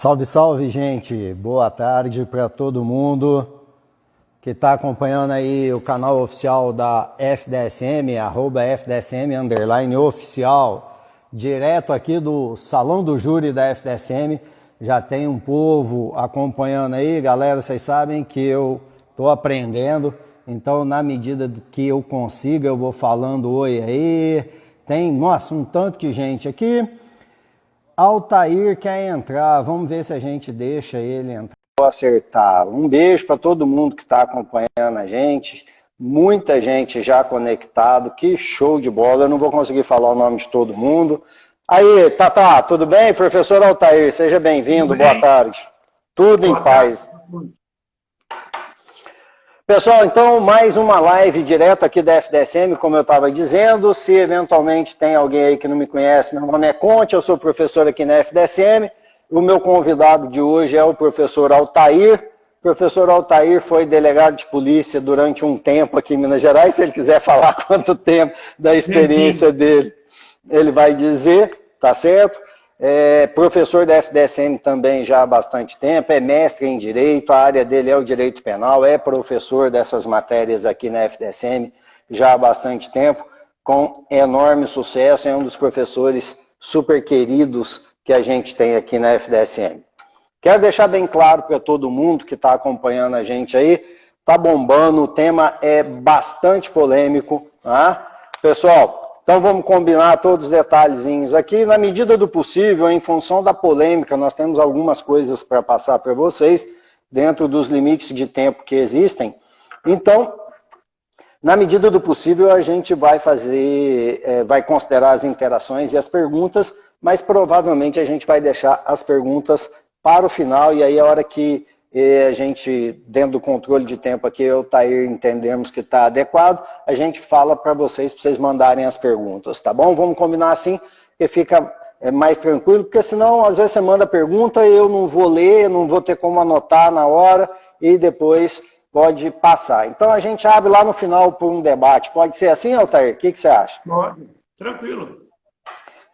Salve, salve, gente! Boa tarde para todo mundo que está acompanhando aí o canal oficial da FDSM, @FDSM_oficial, direto aqui do Salão do Júri da FDSM. Já tem um povo acompanhando aí, galera, vocês sabem que eu estou aprendendo, então na medida que eu consiga eu vou falando oi aí. Tem, nossa, um tanto de gente aqui. Altair quer entrar, vamos ver se a gente deixa ele entrar. Vou acertar. Um beijo para todo mundo que está acompanhando a gente. Muita gente já conectado, que show de bola. Eu não vou conseguir falar o nome de todo mundo. Aí, Tata, tudo bem? Professor Altair, seja bem-vindo, boa tarde. Tudo em paz. Pessoal, então, mais uma live direto aqui da FDSM, como eu estava dizendo. Se eventualmente tem alguém aí que não me conhece, meu nome é Conte, eu sou professor aqui na FDSM. O meu convidado de hoje é o professor Altair. O professor Altair foi delegado de polícia durante um tempo aqui em Minas Gerais. Se ele quiser falar quanto tempo da experiência dele, ele vai dizer, tá certo? É professor da FDSM também já há bastante tempo, é mestre em Direito, a área dele é o Direito Penal, é professor dessas matérias aqui na FDSM já há bastante tempo, com enorme sucesso, é um dos professores super queridos que a gente tem aqui na FDSM. Quero deixar bem claro para todo mundo que está acompanhando a gente aí, tá bombando, o tema é bastante polêmico, tá? Pessoal, então vamos combinar todos os detalhezinhos aqui. Na medida do possível, em função da polêmica, nós temos algumas coisas para passar para vocês, dentro dos limites de tempo que existem. Então, na medida do possível, a gente vai vai considerar as interações e as perguntas, mas provavelmente a gente vai deixar as perguntas para o final, e aí a hora que a gente, dentro do controle de tempo aqui, eu e o Tair entendemos que está adequado, a gente fala para vocês mandarem as perguntas, tá bom? Vamos combinar assim, que fica mais tranquilo, porque senão às vezes você manda pergunta e eu não vou ler, não vou ter como anotar na hora e depois pode passar. Então a gente abre lá no final por um debate. Pode ser assim, Altair? O que você acha? Pode, tranquilo.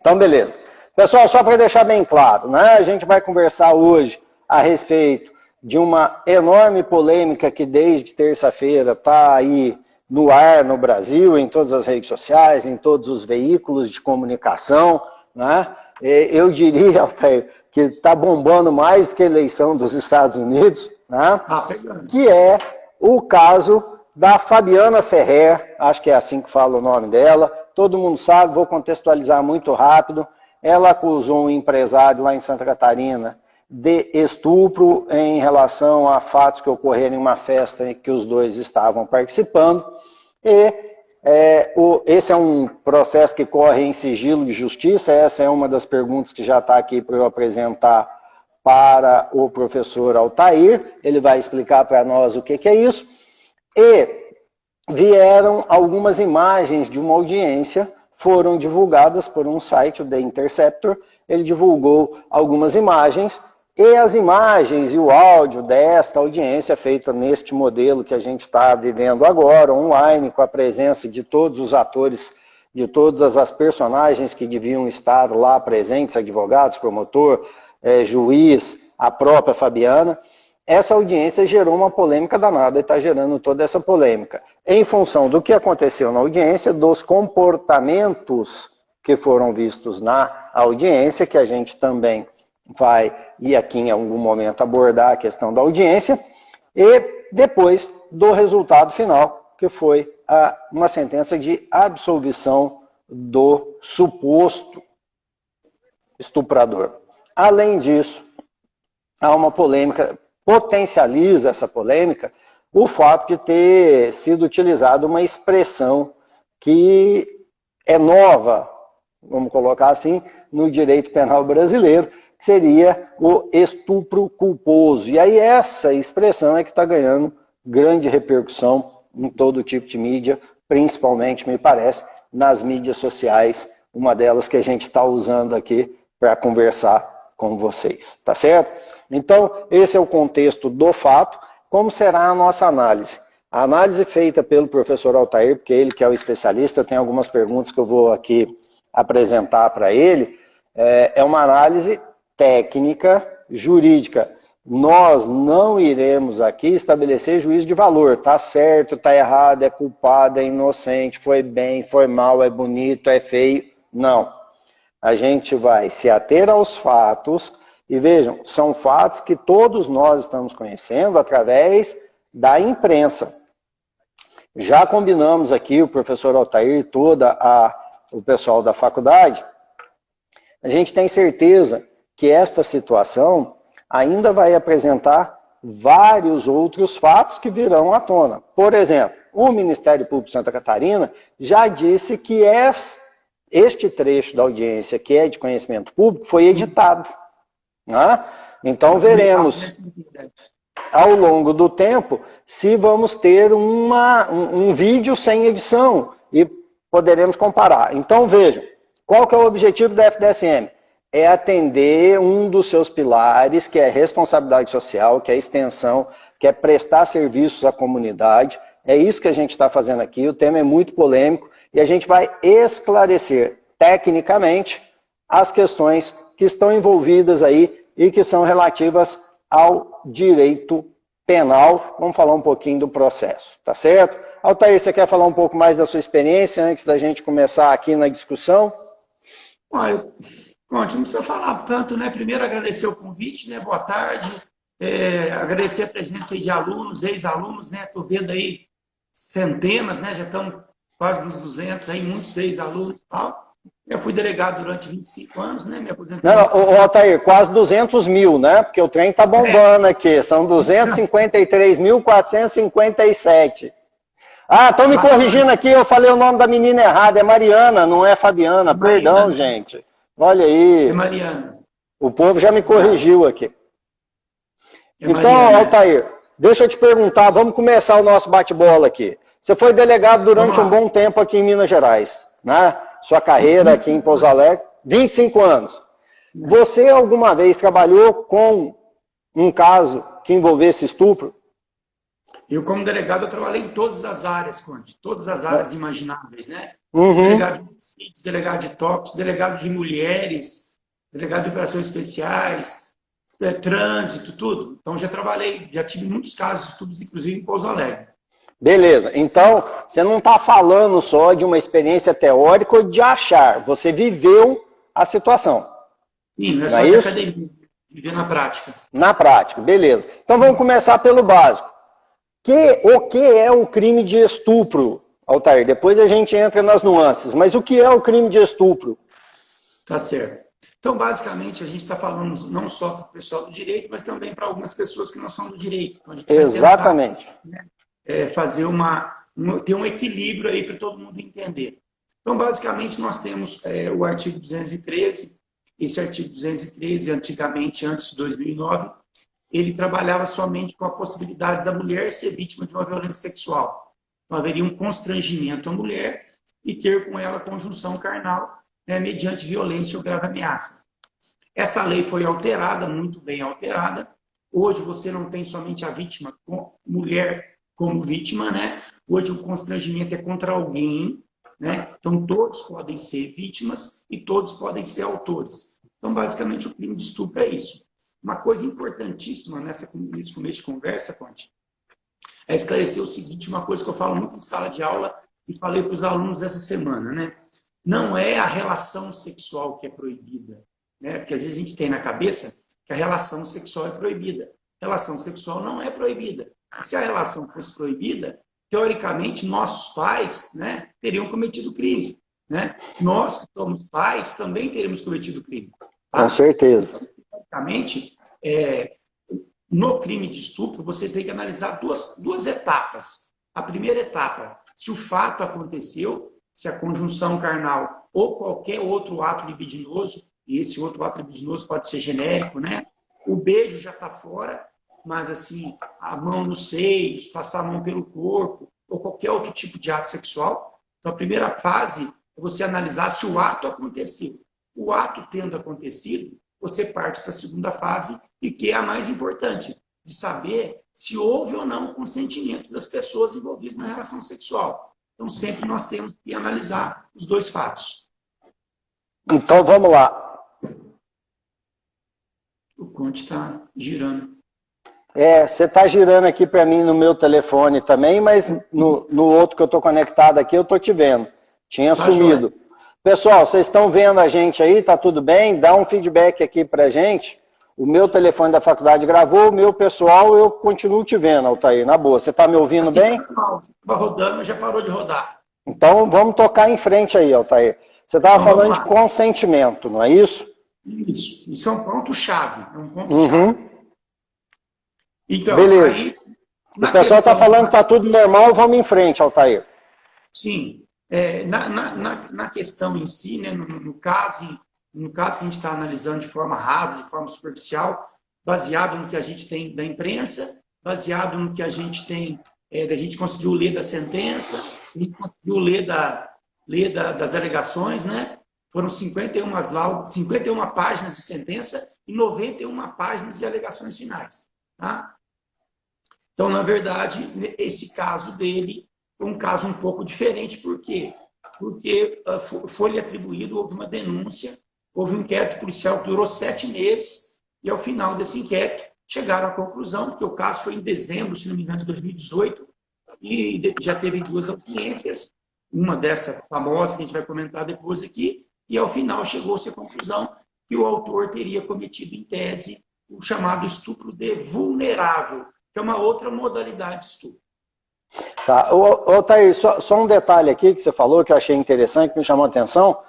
Então beleza. Pessoal, só para deixar bem claro, né? A gente vai conversar hoje a respeito de uma enorme polêmica que desde terça-feira está aí no ar no Brasil, em todas as redes sociais, em todos os veículos de comunicação, né? Eu diria, Altair, que está bombando mais do que a eleição dos Estados Unidos, né? Que é o caso da Fabiana Ferrer, acho que é assim que fala o nome dela, todo mundo sabe, vou contextualizar muito rápido. Ela acusou um empresário lá em Santa Catarina de estupro em relação a fatos que ocorreram em uma festa em que os dois estavam participando. E esse é um processo que corre em sigilo de justiça. Essa é uma das perguntas que já está aqui para eu apresentar para o professor Altair. Ele vai explicar para nós o que é isso. E vieram algumas imagens de uma audiência, foram divulgadas por um site, o The Interceptor. Ele divulgou algumas imagens, e as imagens e o áudio desta audiência feita neste modelo que a gente está vivendo agora, online, com a presença de todos os atores, de todas as personagens que deviam estar lá presentes, advogados, promotor, juiz, a própria Fabiana. Essa audiência gerou uma polêmica danada e está gerando toda essa polêmica. Em função do que aconteceu na audiência, dos comportamentos que foram vistos na audiência, que a gente também vai ir aqui em algum momento abordar a questão da audiência, e depois do resultado final, que foi uma sentença de absolvição do suposto estuprador. Além disso, há uma polêmica, potencializa essa polêmica, o fato de ter sido utilizada uma expressão que é nova, vamos colocar assim, no direito penal brasileiro, que seria o estupro culposo. E aí essa expressão é que está ganhando grande repercussão em todo tipo de mídia, principalmente, me parece, nas mídias sociais, uma delas que a gente está usando aqui para conversar com vocês, tá certo? Então, esse é o contexto do fato. Como será a nossa análise? A análise feita pelo professor Altair, porque ele que é o especialista, tem algumas perguntas que eu vou aqui apresentar para ele, é uma análise técnica, jurídica. Nós não iremos aqui estabelecer juízo de valor, tá certo, tá errado, é culpado, é inocente, foi bem, foi mal, é bonito, é feio. Não. A gente vai se ater aos fatos e vejam, são fatos que todos nós estamos conhecendo através da imprensa. Já combinamos aqui, o professor Altair e o pessoal da faculdade, a gente tem certeza que esta situação ainda vai apresentar vários outros fatos que virão à tona. Por exemplo, o Ministério Público de Santa Catarina já disse que este trecho da audiência, que é de conhecimento público, foi editado. Né? Então veremos ao longo do tempo se vamos ter um vídeo sem edição e poderemos comparar. Então vejam, qual que é o objetivo da FDSM? É atender um dos seus pilares, que é responsabilidade social, que é extensão, que é prestar serviços à comunidade. É isso que a gente está fazendo aqui, o tema é muito polêmico e a gente vai esclarecer tecnicamente as questões que estão envolvidas aí e que são relativas ao direito penal. Vamos falar um pouquinho do processo, tá certo? Altair, você quer falar um pouco mais da sua experiência antes da gente começar aqui na discussão? Olha, Conte, não precisa falar tanto, né? Primeiro agradecer o convite, né? Boa tarde. Agradecer a presença aí de alunos, ex-alunos, né? Estou vendo aí centenas, né? Já estão quase nos 200 aí, muitos ex-alunos e tal. Eu fui delegado durante 25 anos, né? Me aposentei. Não, Altair, quase 200 mil, né? Porque o trem tá bombando aqui. São 253.457. Ah, estão me corrigindo aqui, eu falei o nome da menina errado. É Mariana, não é Fabiana. Perdão, gente. Olha aí. É Mariana. O povo já me corrigiu aqui. Então, Altair, deixa eu te perguntar, vamos começar o nosso bate-bola aqui. Você foi delegado durante um bom tempo aqui em Minas Gerais, né? Sua carreira aqui em Pouso Alegre, 25 anos. Você alguma vez trabalhou com um caso que envolvesse estupro? Eu, como delegado, eu trabalhei em todas as áreas, Conte, todas as áreas imagináveis, né? Uhum. Delegado de homicídios, delegado de TOPS, delegado de mulheres, delegado de operações especiais, trânsito, tudo. Então, já trabalhei, já tive muitos casos de estupros, inclusive em Pouso Alegre. Beleza. Então, você não está falando só de uma experiência teórica ou de achar. Você viveu a situação. Sim, não é só de academia, viver na prática. Na prática, beleza. Então, vamos começar pelo básico. O que é o crime de estupro, Altair? Depois a gente entra nas nuances. Mas o que é o crime de estupro? Tá certo. Então, basicamente, a gente está falando não só para o pessoal do direito, mas também para algumas pessoas que não são do direito. Então, a gente Exatamente. vai tentar, né, fazer ter um equilíbrio aí para todo mundo entender. Então, basicamente, nós temos o artigo 213. Esse artigo 213, antigamente, antes de 2009, ele trabalhava somente com a possibilidade da mulher ser vítima de uma violência sexual. Então, haveria um constrangimento à mulher e ter com ela conjunção carnal, né, mediante violência ou grave ameaça. Essa lei foi alterada, muito bem alterada. Hoje você não tem somente a vítima, mulher como vítima, né? Hoje o constrangimento é contra alguém, né? Então todos podem ser vítimas e todos podem ser autores. Então, basicamente, o crime de estupro é isso. Uma coisa importantíssima nesse começo de conversa, Conte, é esclarecer o seguinte, uma coisa que eu falo muito em sala de aula e falei para os alunos essa semana, né? Não é a relação sexual que é proibida, né? Porque às vezes a gente tem na cabeça que a relação sexual é proibida. A relação sexual não é proibida. Se a relação fosse proibida, teoricamente, nossos pais, né, teriam cometido crime, né? Nós, que somos pais, também teríamos cometido crime. Tá? Com certeza. Basicamente, no crime de estupro, você tem que analisar duas etapas. A primeira etapa, se o fato aconteceu, se a conjunção carnal ou qualquer outro ato libidinoso, e esse outro ato libidinoso pode ser genérico, né? O beijo já está fora, mas assim, a mão nos seios, passar a mão pelo corpo, ou qualquer outro tipo de ato sexual. Então, a primeira fase é você analisar se o ato aconteceu. O ato tendo acontecido, você parte para a segunda fase, e que é a mais importante, de saber se houve ou não consentimento das pessoas envolvidas na relação sexual. Então, sempre nós temos que analisar os dois fatos. Então, vamos lá. conte está girando. Você está girando aqui para mim no meu telefone também, mas no outro que eu estou conectado aqui, eu estou te vendo. Tinha sumido. Joia. Pessoal, vocês estão vendo a gente aí? Tá tudo bem? Dá um feedback aqui para a gente. O meu telefone da faculdade gravou, o meu pessoal, eu continuo te vendo, Altair, na boa. Você está me ouvindo bem? Estava rodando, mas já parou de rodar. Então, vamos tocar em frente aí, Altair. Você estava falando de consentimento, não é isso? Isso é um ponto-chave. É um ponto-chave. Então, beleza. aí, o pessoal está falando que está tudo normal, vamos em frente, Altair. Sim. Na questão em si, né, no caso que a gente está analisando de forma rasa, de forma superficial, baseado no que a gente tem da imprensa, baseado no que a gente tem, a gente conseguiu ler da sentença, a gente conseguiu ler das alegações, né? Foram 51 páginas de sentença e 91 páginas de alegações finais. Tá? Então, na verdade, esse caso dele foi um caso um pouco diferente. Por quê? Porque foi-lhe atribuído, houve uma denúncia, houve um inquérito policial que durou 7 meses, e ao final desse inquérito chegaram à conclusão, porque o caso foi em dezembro, se não me engano, de 2018, e já teve 2 audiências, uma dessa famosa que a gente vai comentar depois aqui, e ao final chegou-se à conclusão que o autor teria cometido em tese o chamado estupro de vulnerável, que é uma outra modalidade de estupro. Tá. Thaís, só um detalhe aqui que você falou que eu achei interessante, que me chamou a atenção.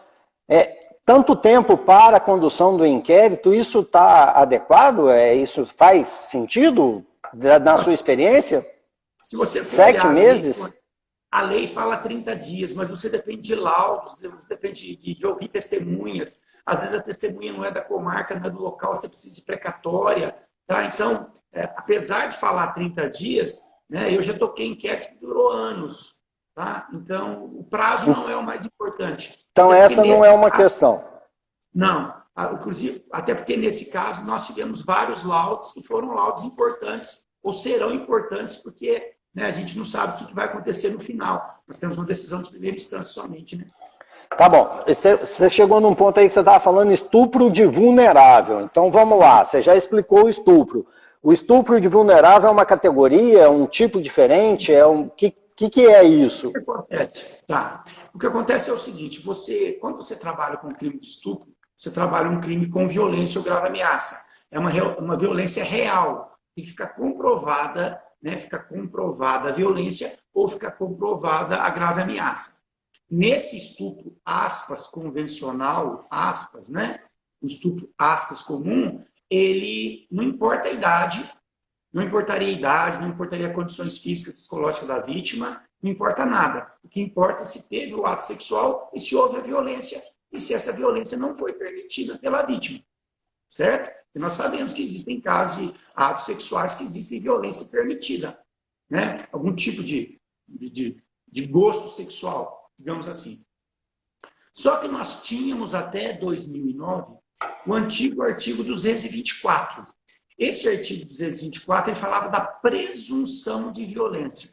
Tanto tempo para a condução do inquérito, isso está adequado? Isso faz sentido na sua experiência? Se você for 7 meses? A lei fala 30 dias, mas você depende de laudos, você depende de ouvir testemunhas. Às vezes a testemunha não é da comarca, não é do local, você precisa de precatória. Tá? Então, apesar de falar 30 dias, né, eu já toquei inquérito que durou anos. Tá? Então, o prazo não é o mais importante. Então, essa não é uma questão. Não. Inclusive, até porque nesse caso nós tivemos vários laudos que foram laudos importantes, ou serão importantes, porque a gente não sabe o que vai acontecer no final. Nós temos uma decisão de primeira instância somente, né? Tá bom. Você chegou num ponto aí que você estava falando estupro de vulnerável. Então, vamos lá. Você já explicou o estupro. O estupro de vulnerável é uma categoria, é um tipo diferente? Que é isso? O que acontece? Tá. O que acontece é o seguinte, quando você trabalha com crime de estupro, você trabalha um crime com violência ou grave ameaça. É uma violência real. Tem que ficar comprovada, né? Fica comprovada a violência ou fica comprovada a grave ameaça. Nesse estupro, aspas, convencional, aspas, né? O estupro, aspas, comum, ele não importa a idade, não importaria condições físicas, psicológicas da vítima, não importa nada. O que importa é se teve o ato sexual e se houve a violência, e se essa violência não foi permitida pela vítima. Certo? E nós sabemos que existem casos de atos sexuais que existem violência permitida. Né? Algum tipo de gosto sexual, digamos assim. Só que nós tínhamos até 2009 o antigo artigo 224. Esse artigo 224 ele falava da presunção de violência.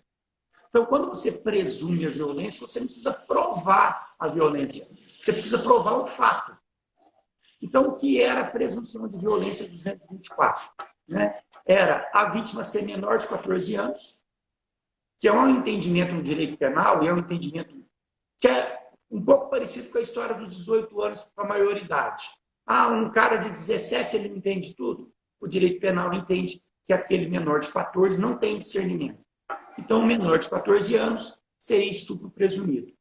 Então, quando você presume a violência, você não precisa provar a violência. Você precisa provar o fato. Então, o que era a presunção de violência 224? Né? Era a vítima ser menor de 14 anos, que é um entendimento no direito penal, e é um entendimento que é um pouco parecido com a história dos 18 anos para a maioridade. Um cara de 17, ele não entende tudo. O direito penal entende que aquele menor de 14 não tem discernimento. Então, o menor de 14 anos seria estupro presumido.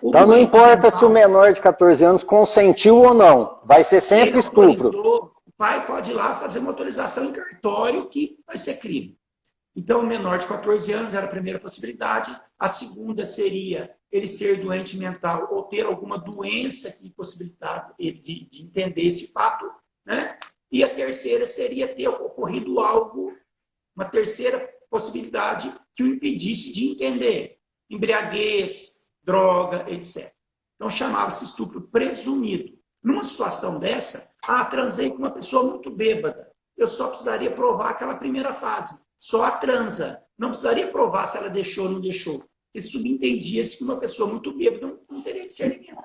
Então, não importa se o menor de 14 anos consentiu ou não. Vai ser sempre estupro. O pai pode ir lá fazer uma autorização em cartório que vai ser crime. Então, o menor de 14 anos era a primeira possibilidade. A segunda seria ele ser doente mental ou ter alguma doença que possibilitasse ele de entender esse fato. Né? E a terceira seria ter ocorrido algo, uma terceira possibilidade que o impedisse de entender. Embriaguez, droga, etc. Então, chamava-se estupro presumido. Numa situação dessa, transei com uma pessoa muito bêbada. Eu só precisaria provar aquela primeira fase. Só a transa. Não precisaria provar se ela deixou ou não deixou. Porque subentendia-se que uma pessoa muito bêbada não teria discernimento.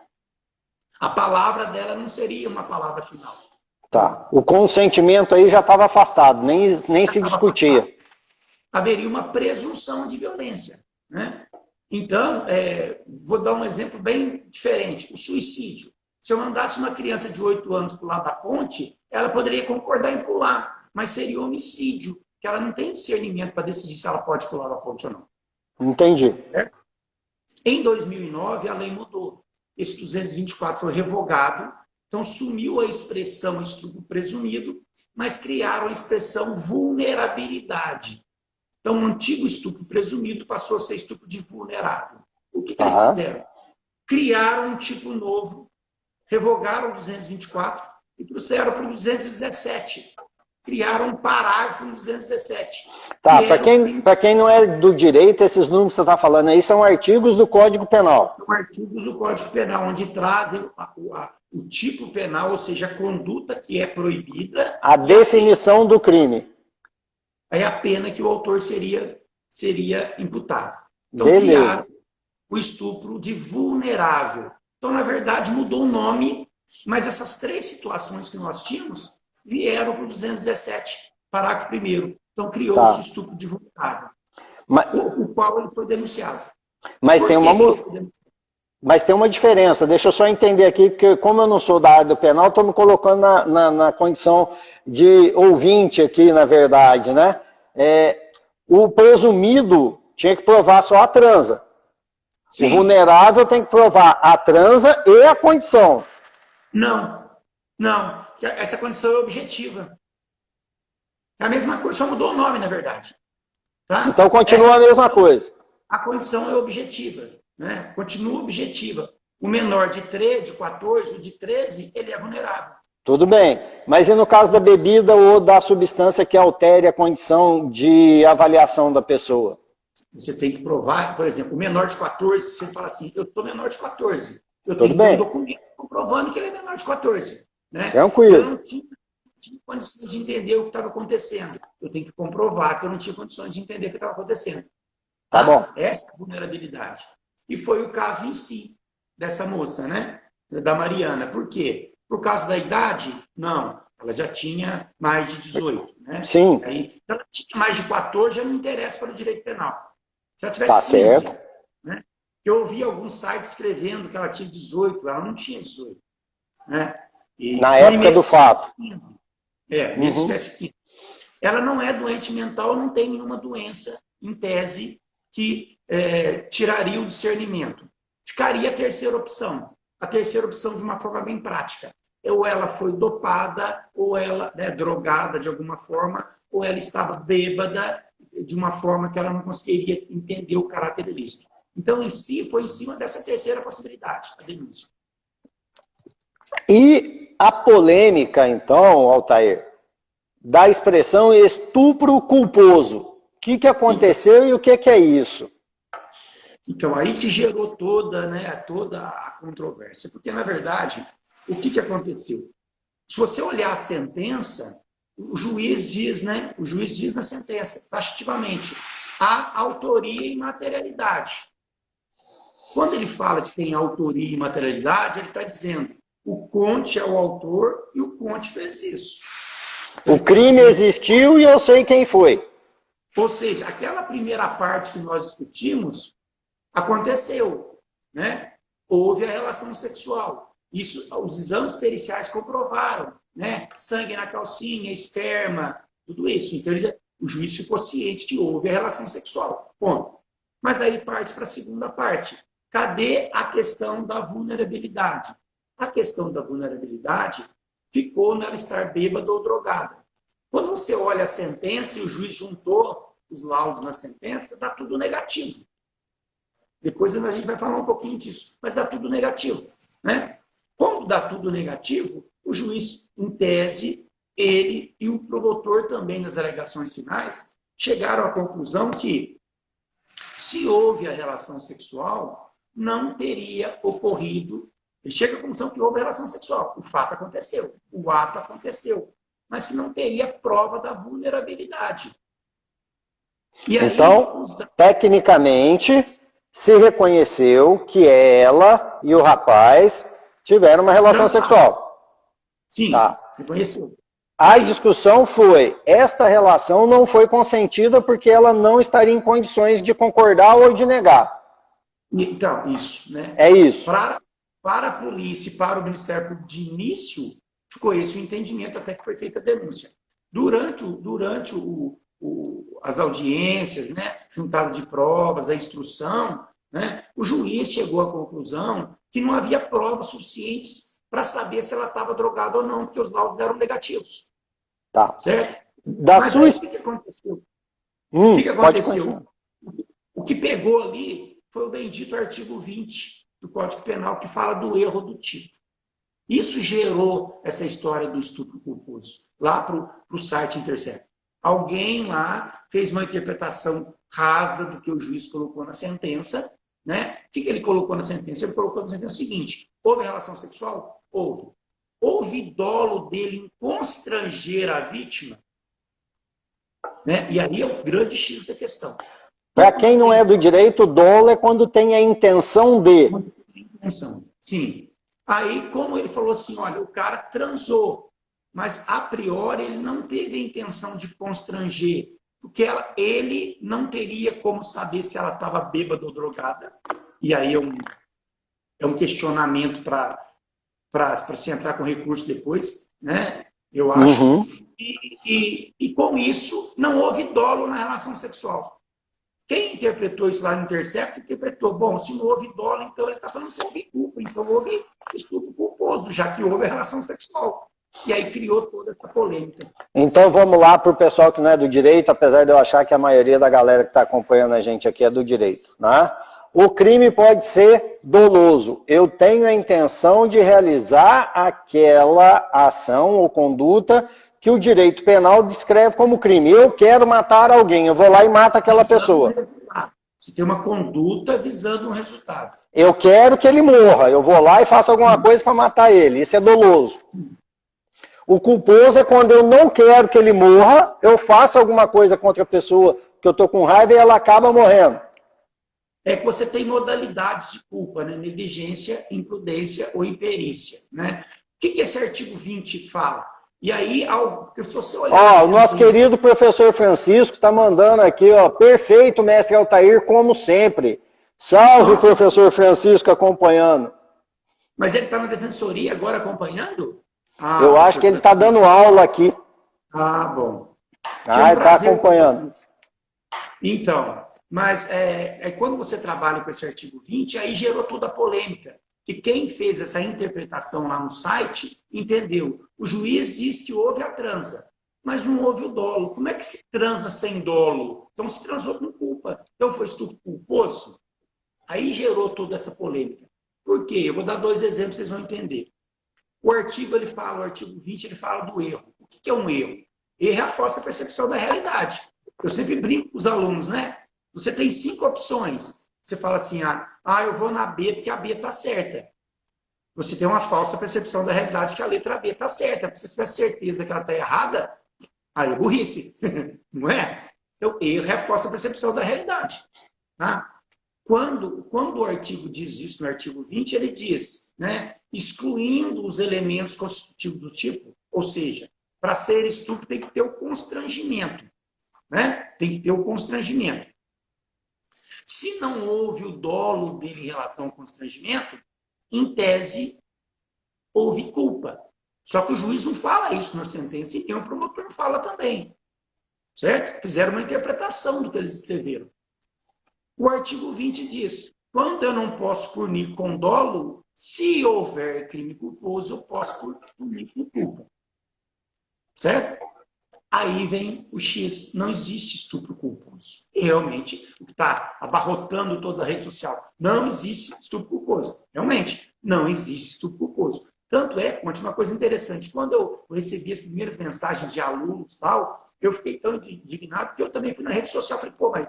A palavra dela não seria uma palavra final. Tá. O consentimento aí já estava afastado, nem se discutia. Afastado. Haveria uma presunção de violência, né? Então, vou dar um exemplo bem diferente. O suicídio. Se eu mandasse uma criança de 8 anos pular da ponte, ela poderia concordar em pular, mas seria homicídio, que ela não tem discernimento para decidir se ela pode pular da ponte ou não. Entendi. Certo? Em 2009, a lei mudou. Esse 224 foi revogado, então sumiu a expressão estupro presumido, mas criaram a expressão vulnerabilidade. Então, o antigo estupro presumido passou a ser estupro de vulnerável. O que eles fizeram? Criaram um tipo novo, revogaram o 224 e trouxeram para o 217. Criaram um parágrafo no 217. Tá, para quem não é do direito, esses números que você está falando aí são artigos do Código Penal. São artigos do Código Penal, onde trazem o tipo penal, ou seja, a conduta que é proibida. A definição do crime. Aí a pena que o autor seria imputado. Então, Beleza. criaram o estupro de vulnerável. Então, na verdade, mudou o nome, mas essas 3 situações que nós tínhamos vieram para o 217, parágrafo 1º. Então, criou-se o estupro de vulnerável, o qual ele foi denunciado. Mas tem uma diferença, deixa eu só entender aqui, porque como eu não sou da área do penal, estou me colocando na condição de ouvinte aqui, na verdade, né? O presumido tinha que provar só a transa. Sim. O vulnerável tem que provar a transa e a condição. Não. Essa condição é objetiva. É a mesma coisa, só mudou o nome, na verdade. Tá? Então continua a mesma coisa. A condição é objetiva. Né? Continua objetiva. O menor de 14, o de 13, ele é vulnerável. Tudo bem. Mas e no caso da bebida ou da substância que altere a condição de avaliação da pessoa? Você tem que provar, por exemplo, o menor de 14, você fala assim, eu estou menor de 14. Eu Tudo tenho bem. Um documento comprovando que ele é menor de 14. Né? Tranquilo. Eu não tinha condições de entender o que estava acontecendo. Eu tenho que comprovar que eu não tinha condições de entender o que estava acontecendo. Tá bom. Essa é a vulnerabilidade. E foi o caso em si, dessa moça, né? Da Mariana. Por quê? Por causa da idade? Não. Ela já tinha mais de 18. Né? Sim. Aí, ela tinha mais de 14, já não interessa para o direito penal. Se ela tivesse 15, certo. Né? Eu ouvi alguns sites escrevendo que ela tinha 18, ela não tinha 18. Né? E, na época do fato. 15. Mesmo se tivesse 15. Ela não é doente mental, não tem nenhuma doença, em tese, que tiraria o discernimento. Ficaria a terceira opção. A terceira opção de uma forma bem prática. Ou ela foi dopada, ou ela drogada de alguma forma, ou ela estava bêbada de uma forma que ela não conseguiria entender o caráter ilícito. Então, em si, foi em cima dessa terceira possibilidade, a denúncia. E a polêmica, então, Altair, da expressão estupro culposo. O que aconteceu e o que é isso? Então, aí que gerou toda a controvérsia. Porque, na verdade, o que aconteceu? Se você olhar a sentença, o juiz diz na sentença, taxativamente, há autoria e materialidade. Quando ele fala que tem autoria e materialidade, ele está dizendo o Conte é o autor e o Conte fez isso. O crime existiu e eu sei quem foi. Ou seja, aquela primeira parte que nós discutimos aconteceu, né? Houve a relação sexual. Isso, os exames periciais comprovaram, né? Sangue na calcinha, esperma, tudo isso. Então, o juiz ficou ciente que houve a relação sexual. Ponto. Mas aí parte para a segunda parte. Cadê a questão da vulnerabilidade? A questão da vulnerabilidade ficou nela estar bêbada ou drogada. Quando você olha a sentença e o juiz juntou os laudos na sentença, dá tudo negativo. Depois a gente vai falar um pouquinho disso, mas dá tudo negativo. Né? Quando dá tudo negativo, o juiz, em tese, ele e o promotor também nas alegações finais, chegaram à conclusão que, se houve a relação sexual, não teria ocorrido. Ele chega à conclusão que houve a relação sexual. O fato aconteceu, o ato aconteceu, mas que não teria prova da vulnerabilidade. E aí, então, tecnicamente, se reconheceu que ela e o rapaz tiveram uma relação sexual. Sim, tá. Reconheceu. A discussão foi, esta relação não foi consentida porque ela não estaria em condições de concordar ou de negar. Então, isso, né? É isso. Para a polícia e para o Ministério Público de início, ficou esse o entendimento até que foi feita a denúncia. Durante as audiências, né, juntada de provas, a instrução, né, o juiz chegou à conclusão que não havia provas suficientes para saber se ela estava drogada ou não, porque os laudos eram negativos. Tá. Certo? Mas aí, o que aconteceu? O que aconteceu? O que pegou ali foi o bendito artigo 20 do Código Penal, que fala do erro do tipo. Isso gerou essa história do estupro culposo, lá para o site Intercept. Alguém lá fez uma interpretação rasa do que o juiz colocou na sentença, né? O que ele colocou na sentença? Ele colocou na sentença o seguinte: houve relação sexual? Houve. Houve dolo dele em constranger a vítima? Né? E aí é o grande X da questão. Para quem não é do direito, dolo é quando tem a intenção de. Intenção, sim. Aí, como ele falou assim, olha, o cara transou, mas a priori ele não teve a intenção de constranger, porque ele não teria como saber se ela estava bêbada ou drogada. E aí é um questionamento para se entrar com recurso depois, né? Eu acho. Uhum. E com isso, não houve dolo na relação sexual. Quem interpretou isso lá no Intercept, interpretou, bom, se não houve dolo, então ele está falando que houve culpa, então houve estupro culposo, já que houve a relação sexual. E aí criou toda essa polêmica. Então vamos lá para o pessoal que não é do direito, apesar de eu achar que a maioria da galera que está acompanhando a gente aqui é do direito, né? O crime pode ser doloso. Eu tenho a intenção de realizar aquela ação ou conduta que o direito penal descreve como crime. Eu quero matar alguém, eu vou lá e mato aquela pessoa. Você tem uma conduta visando um resultado. Eu quero que ele morra, eu vou lá e faço alguma coisa para matar ele. Isso é doloso. O culposo é quando eu não quero que ele morra, eu faço alguma coisa contra a pessoa que eu estou com raiva e ela acaba morrendo. É que você tem modalidades de culpa, né? Negligência, imprudência ou imperícia, né? O que esse artigo 20 fala? E aí, se você olhar... o nosso querido professor Francisco está mandando aqui, ó, perfeito, mestre Altair, como sempre. Salve, nossa, professor Francisco, acompanhando. Mas ele está na defensoria agora acompanhando? Eu acho que ele está dando aula aqui. Ah, bom. Ele está acompanhando. Então, mas quando você trabalha com esse artigo 20, aí gerou toda a polêmica. Que quem fez essa interpretação lá no site entendeu. O juiz diz que houve a transa, mas não houve o dolo. Como é que se transa sem dolo? Então se transou com culpa. Então foi estupro culposo? Aí gerou toda essa polêmica. Por quê? Eu vou dar 2 exemplos, vocês vão entender. O artigo 20, ele fala do erro. O que é um erro? Erro é a falsa percepção da realidade. Eu sempre brinco com os alunos, né? Você tem 5 opções. Você fala assim, eu vou na B porque a B está certa. Você tem uma falsa percepção da realidade que a letra B está certa. Se você tiver certeza que ela está errada, aí é burrice. Não é? Então, erro é a falsa percepção da realidade. Tá? Quando o artigo diz isso, no artigo 20, ele diz, né, excluindo os elementos constitutivos do tipo, ou seja, para ser estupro tem que ter o constrangimento. Né? Tem que ter o constrangimento. Se não houve o dolo dele em relação ao constrangimento, em tese, houve culpa. Só que o juiz não fala isso na sentença e o promotor fala também. Certo? Fizeram uma interpretação do que eles escreveram. O artigo 20 diz, quando eu não posso punir com dolo, se houver crime culposo, eu posso punir com culpa. Certo? Aí vem o X, não existe estupro culposo. E realmente, o que está abarrotando toda a rede social, não existe estupro culposo. Realmente, não existe estupro culposo. Tanto é, continua uma coisa interessante, quando eu recebi as primeiras mensagens de alunos e tal, eu fiquei tão indignado que eu também fui na rede social e falei, pô, mas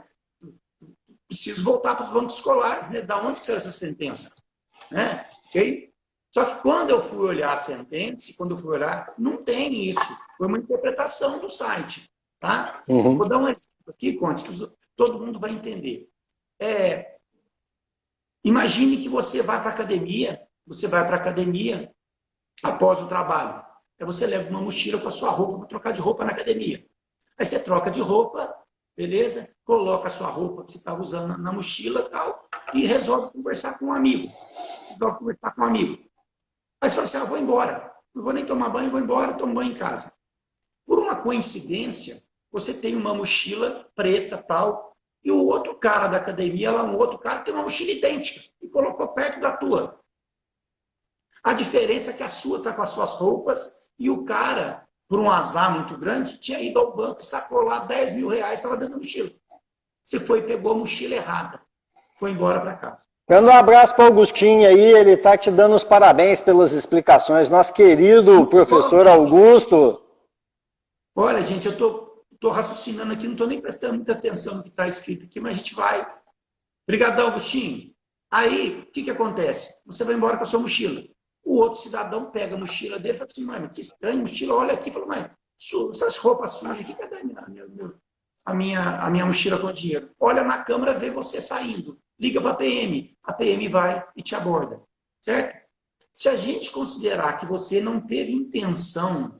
preciso voltar para os bancos escolares, né? Da onde que saiu essa sentença? Né? Okay? Só que quando eu fui olhar a sentença, não tem isso. Foi uma interpretação do site. Tá? Uhum. Vou dar um exemplo aqui, Conte, que todo mundo vai entender. Imagine que você vai para a academia após o trabalho. Aí você leva uma mochila com a sua roupa para trocar de roupa na academia. Aí você troca de roupa, beleza? Coloca a sua roupa que você estava usando na mochila e tal, e resolve conversar com um amigo. Aí você fala assim, vou embora. Não vou nem tomar banho, vou embora, tomo banho em casa. Por uma coincidência, você tem uma mochila preta tal, e o outro cara da academia, lá um outro cara, tem uma mochila idêntica e colocou perto da tua. A diferença é que a sua está com as suas roupas e o cara, por um azar muito grande, tinha ido ao banco e sacou lá 10 mil reais, estava dentro da mochila. Você foi e pegou a mochila errada. Foi embora para casa. Manda um abraço para o Augustinho aí, ele está te dando os parabéns pelas explicações. Nosso querido professor Augusto. Olha, gente, eu estou raciocinando aqui, não estou nem prestando muita atenção no que está escrito aqui, mas a gente vai. Obrigadão, Agostinho. Aí, o que acontece? Você vai embora com a sua mochila. O outro cidadão pega a mochila dele e fala assim, mãe, que estranho, mochila, olha aqui. Fala, mãe, essas roupas sujas aqui, cadê a minha mochila com dinheiro? Olha na câmera, vê você saindo. Liga para a PM vai e te aborda. Certo? Se a gente considerar que você não teve intenção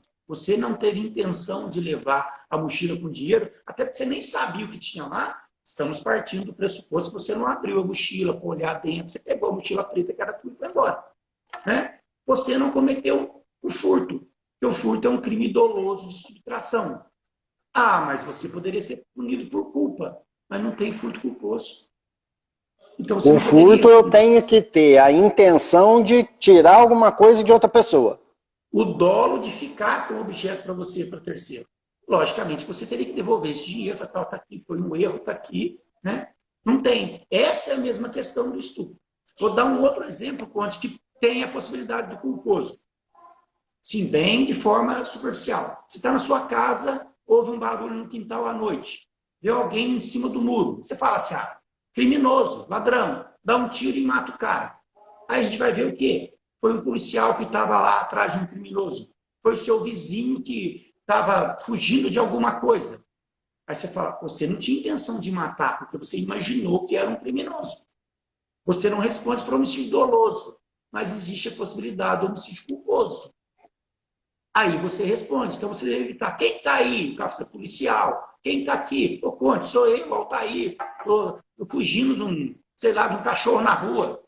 de levar a mochila com dinheiro, até porque você nem sabia o que tinha lá, estamos partindo do pressuposto que você não abriu a mochila para olhar dentro, você pegou a mochila preta que era tudo e foi embora. Né? Você não cometeu o furto, porque o furto é um crime doloso de subtração. Mas você poderia ser punido por culpa, mas não tem furto culposo. Então, o furto eu tenho que ter a intenção de tirar alguma coisa de outra pessoa. O dolo de ficar com o objeto para você e para terceiro. Logicamente, você teria que devolver esse dinheiro, tá aqui, foi um erro, está aqui. Né? Não tem. Essa é a mesma questão do estupro. Vou dar um outro exemplo, onde que tem a possibilidade do culposo. Sim, bem de forma superficial. Você está na sua casa, houve um barulho no quintal à noite, vê alguém em cima do muro. Você fala assim, criminoso, ladrão, dá um tiro e mata o cara. Aí a gente vai ver o quê? Foi um policial que estava lá atrás de um criminoso. Foi o seu vizinho que estava fugindo de alguma coisa. Aí você fala, você não tinha intenção de matar, porque você imaginou que era um criminoso. Você não responde para homicídio doloso, mas existe a possibilidade do homicídio culposo. Aí você responde. Então você deve evitar. Quem está aí? O capitão policial. Quem está aqui? Ô, Conde, sou eu, Altair. Estou fugindo de um cachorro na rua.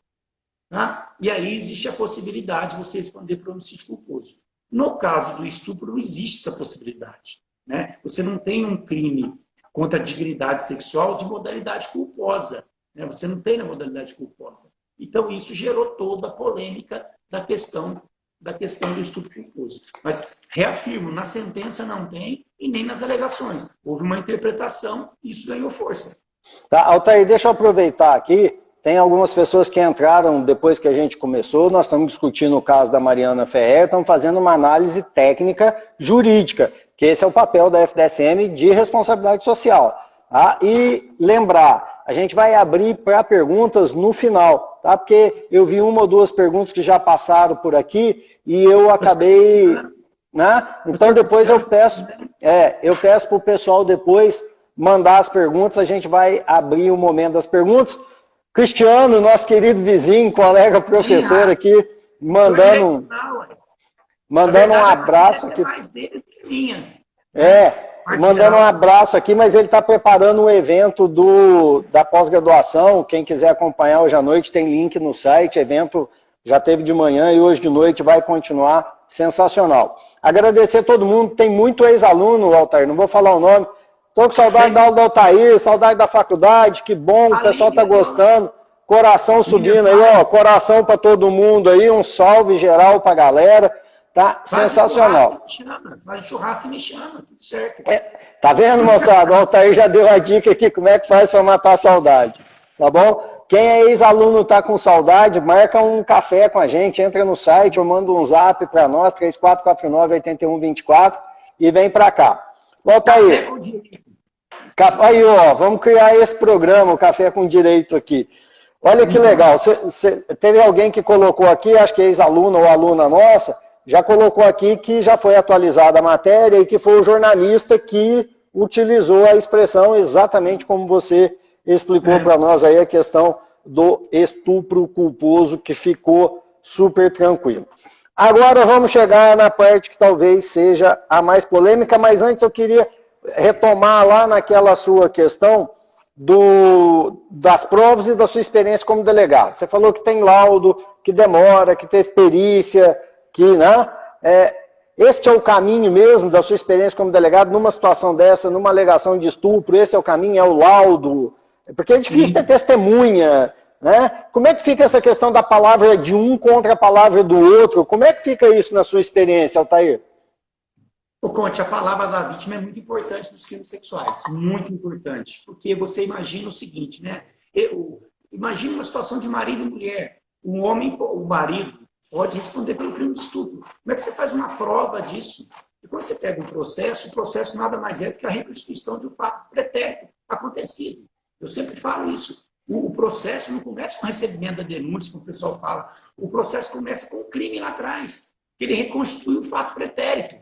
Tá? E aí existe a possibilidade de você responder por homicídio culposo. No caso do estupro, não existe essa possibilidade. Né? Você não tem um crime contra a dignidade sexual de modalidade culposa. Né? Você não tem na modalidade culposa. Então, isso gerou toda a polêmica da questão do estupro culposo. Mas, reafirmo, na sentença não tem e nem nas alegações. Houve uma interpretação e isso ganhou força. Tá, Altair, deixa eu aproveitar aqui. Tem algumas pessoas que entraram depois que a gente começou, nós estamos discutindo o caso da Mariana Ferrer, estamos fazendo uma análise técnica jurídica, que esse é o papel da FDSM de responsabilidade social. Tá? E lembrar, a gente vai abrir para perguntas no final, tá? Porque eu vi uma ou duas perguntas que já passaram por aqui e eu acabei... Né? Então depois eu peço para o pessoal depois mandar as perguntas, a gente vai abrir o momento das perguntas. Cristiano, nosso querido vizinho, colega professor aqui, mandando um abraço aqui. Mandando um abraço aqui, mas ele está preparando um evento da pós-graduação. Quem quiser acompanhar hoje à noite, tem link no site. Evento já teve de manhã e hoje de noite vai continuar. Sensacional. Agradecer a todo mundo. Tem muito ex-aluno, Altair, não vou falar o nome. Estou com saudade da aula do Altair, saudade da faculdade, que bom, o pessoal está gostando. Coração subindo aí, ó, coração para todo mundo aí, um salve geral para a galera, tá? Sensacional. Faz churrasco e me chama, tudo certo. Tá vendo, moçada? O Altair já deu a dica aqui, como é que faz para matar a saudade, tá bom? Quem é ex-aluno tá com saudade, marca um café com a gente, entra no site, eu mando um zap para nós, 3449-8124, e vem para cá. Volta aí. Aí, ó, vamos criar esse programa, o Café com Direito aqui. Olha que legal. Teve alguém que colocou aqui, acho que é ex-aluna ou aluna nossa, já colocou aqui que já foi atualizada a matéria e que foi o jornalista que utilizou a expressão exatamente como você explicou para nós aí a questão do estupro culposo, que ficou super tranquilo. Agora vamos chegar na parte que talvez seja a mais polêmica, mas antes eu queria retomar lá naquela sua questão das provas e da sua experiência como delegado. Você falou que tem laudo, que demora, que teve perícia, que, né? Este é o caminho mesmo da sua experiência como delegado numa situação dessa, numa alegação de estupro, esse é o caminho, é o laudo, porque é difícil ter testemunha, né? Como é que fica essa questão da palavra de um contra a palavra do outro? Como é que fica isso na sua experiência, Altair? O Conte, a palavra da vítima é muito importante nos crimes sexuais, muito importante, porque você imagina o seguinte, né? Imagina uma situação de marido e mulher, o marido pode responder pelo crime de estupro. Como é que você faz uma prova disso? E quando você pega um processo, o processo nada mais é do que a reconstituição de um fato pretérito acontecido. Eu sempre falo isso. O processo não começa com o recebimento da denúncia, como o pessoal fala. O processo começa com o crime lá atrás, que ele reconstitui o fato pretérito,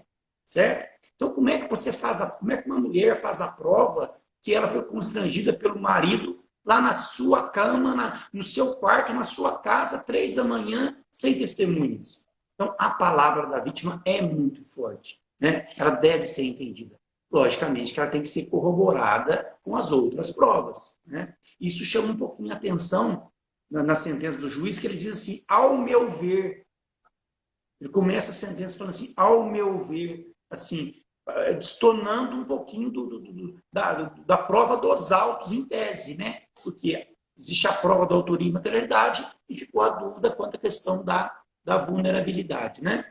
certo? Então, como é que como é que uma mulher faz a prova que ela foi constrangida pelo marido lá na sua cama, no seu quarto, na sua casa, 3 da manhã, sem testemunhas? Então, a palavra da vítima é muito forte, né? Ela deve ser entendida. Logicamente que ela tem que ser corroborada com as outras provas, né? Isso chama um pouquinho a atenção na sentença do juiz, que ele diz assim, ao meu ver. Ele começa a sentença falando assim, ao meu ver, assim, destonando um pouquinho da prova dos autos em tese, né? Porque existe a prova da autoria e materialidade e ficou a dúvida quanto à questão da vulnerabilidade, né?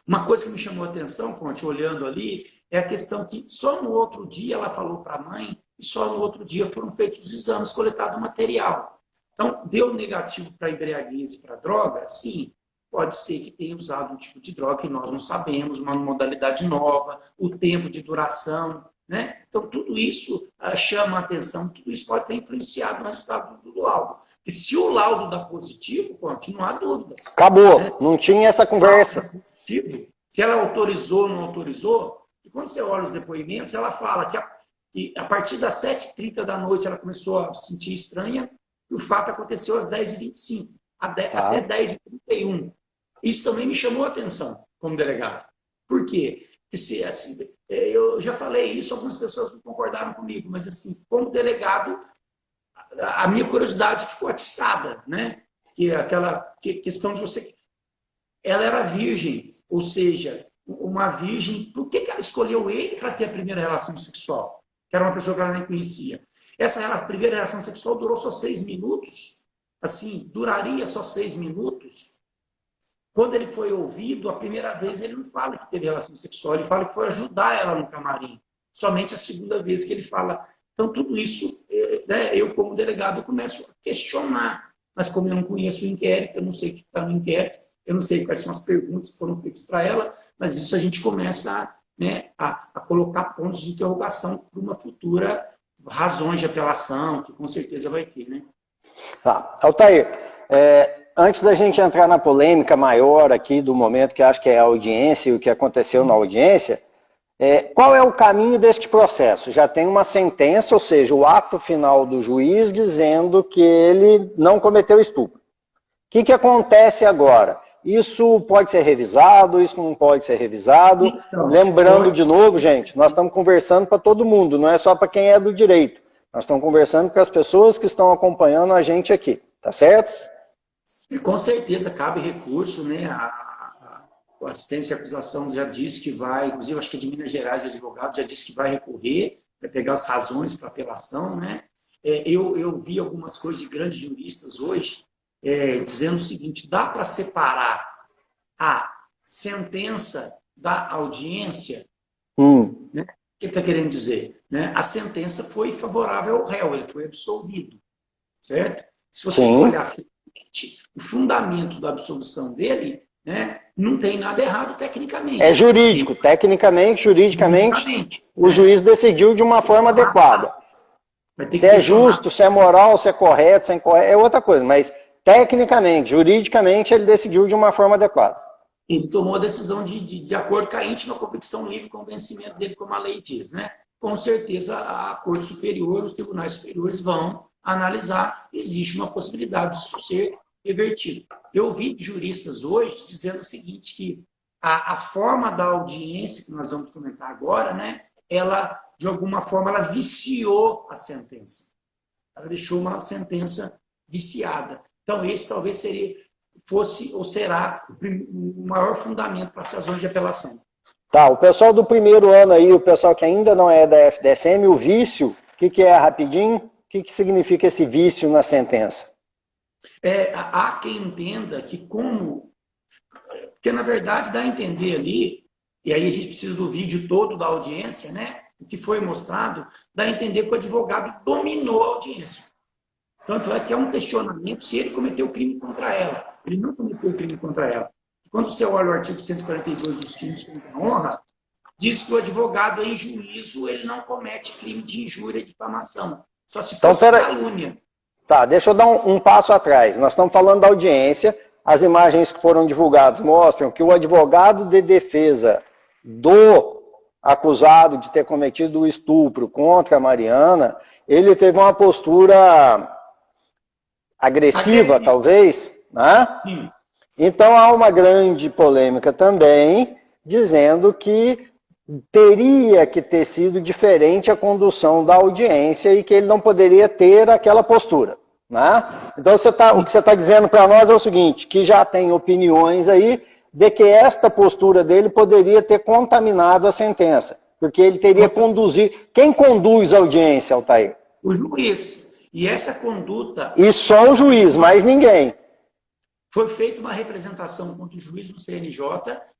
Uma coisa que me chamou a atenção, Conte, olhando ali, é a questão que só no outro dia ela falou para a mãe e só no outro dia foram feitos os exames, coletado o material. Então, deu negativo para embriaguez e para droga? Sim. Pode ser que tenha usado um tipo de droga que nós não sabemos, uma modalidade nova, o tempo de duração, né? Então, tudo isso chama a atenção, tudo isso pode ter influenciado no resultado do laudo. E se o laudo dá positivo, Conte, não há dúvidas. Acabou, Né? não tinha essa conversa. Se ela autorizou ou não autorizou, e quando você olha os depoimentos, ela fala que a partir das 7h30 da noite ela começou a se sentir estranha, e o fato aconteceu às 10h25, até 10h31. Isso também me chamou a atenção como delegado. Por quê? Porque, assim, eu já falei isso, algumas pessoas não concordaram comigo, mas assim, como delegado, a minha curiosidade ficou atiçada, né? Que aquela questão de você... Ela era virgem, ou seja, uma virgem, por que ela escolheu ele para ter a primeira relação sexual? Que era uma pessoa que ela nem conhecia. Essa primeira relação sexual durou só 6 minutos. Assim, duraria só 6 minutos. Quando ele foi ouvido, a primeira vez ele não fala que teve relação sexual, ele fala que foi ajudar ela no camarim. Somente a segunda vez que ele fala. Então, tudo isso, né, eu como delegado, eu começo a questionar. Mas como eu não conheço o inquérito, eu não sei o que está no inquérito, eu não sei quais são as perguntas que foram feitas para ela, mas isso a gente começa, né, a colocar pontos de interrogação para uma futura razões de apelação, que com certeza vai ter, né? Altair, antes da gente entrar na polêmica maior aqui do momento, que acho que é a audiência e o que aconteceu na audiência, qual é o caminho deste processo? Já tem uma sentença, ou seja, o ato final do juiz dizendo que ele não cometeu estupro. O que acontece agora? Isso pode ser revisado, isso não pode ser revisado. Então, lembrando de novo, gente, nós estamos conversando para todo mundo, não é só para quem é do direito. Nós estamos conversando com as pessoas que estão acompanhando a gente aqui, tá certo? E com certeza cabe recurso, né? A assistência e acusação já disse que vai, inclusive acho que de Minas Gerais, o advogado já disse que vai recorrer, vai pegar as razões para apelação, né? Eu vi algumas coisas de grandes juristas hoje, dizendo o seguinte, dá para separar a sentença da audiência? Né? O que está querendo dizer? Né? A sentença foi favorável ao réu, ele foi absolvido, certo? Se você olhar o fundamento da absolvição dele, né, não tem nada errado tecnicamente. É jurídico, tecnicamente, juridicamente, o juiz decidiu de uma forma adequada. Se é justo, se é moral, se é correto, se é incorreto, é outra coisa, mas tecnicamente, juridicamente, ele decidiu de uma forma adequada. Ele tomou a decisão de acordo com a íntima convicção livre e convencimento dele, como a lei diz, né? Com certeza, a Corte Superior, os tribunais superiores vão analisar, existe uma possibilidade disso ser revertido. Eu vi juristas hoje dizendo o seguinte, que a forma da audiência, que nós vamos comentar agora, né, ela, de alguma forma, ela viciou a sentença. Ela deixou uma sentença viciada. Então, esse talvez fosse ou será o maior fundamento para as razões de apelação. Tá, o pessoal do primeiro ano aí, o pessoal que ainda não é da FDSM, o vício, o que é rapidinho? O que significa esse vício na sentença? Há quem entenda que porque na verdade dá a entender ali, e aí a gente precisa do vídeo todo da audiência, né? O que foi mostrado, dá a entender que o advogado dominou a audiência. Tanto é que é um questionamento se ele cometeu crime contra ela. Ele não cometeu crime contra ela. Quando você olha o artigo 142 dos crimes contra a honra, diz que o advogado em juízo ele não comete crime de injúria e difamação. Só se fosse calúnia. Tá, deixa eu dar um passo atrás. Nós estamos falando da audiência. As imagens que foram divulgadas mostram que o advogado de defesa do acusado de ter cometido o estupro contra a Mariana, ele teve uma postura agressiva, talvez, né? Sim. Então há uma grande polêmica também, dizendo que teria que ter sido diferente a condução da audiência e que ele não poderia ter aquela postura. Né? Então o que você está dizendo para nós é o seguinte, que já tem opiniões aí de que esta postura dele poderia ter contaminado a sentença, porque ele teria conduzido... Quem conduz a audiência, Altair? O juiz. E essa conduta... E só o juiz, mais ninguém. Foi feita uma representação contra o juiz do CNJ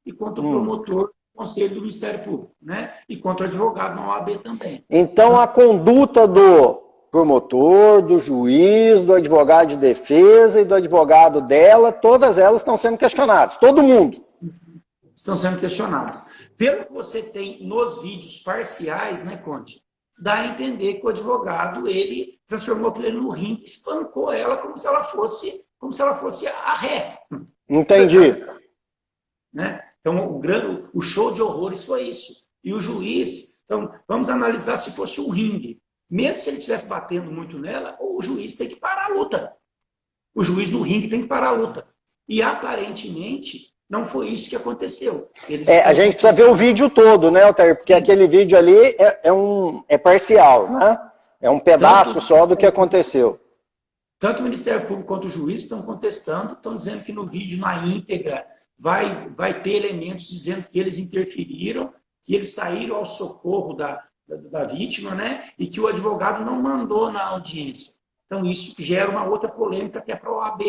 e contra o promotor do Conselho do Ministério Público, né? E contra o advogado na OAB também. Então a conduta do promotor, do juiz, do advogado de defesa e do advogado dela, todas elas estão sendo questionadas, todo mundo. Estão sendo questionadas. Pelo que você tem nos vídeos parciais, né, Conte, dá a entender que o advogado, ele transformou aquilo no ringue, espancou ela como se ela fosse a ré. Entendi. Né? Então, o show de horrores foi isso. E o juiz, então, vamos analisar se fosse um ringue. Mesmo se ele estivesse batendo muito nela, o juiz tem que parar a luta. O juiz do ringue tem que parar a luta. E, aparentemente, não foi isso que aconteceu. A gente precisa ver o vídeo todo, né, Altair? Porque aquele vídeo ali é parcial, né? É um pedaço só do que aconteceu. Tanto o Ministério Público quanto o juiz estão contestando, estão dizendo que no vídeo, na íntegra, vai ter elementos dizendo que eles interferiram, que eles saíram ao socorro da vítima, né? E que o advogado não mandou na audiência. Então, isso gera uma outra polêmica até para a OAB,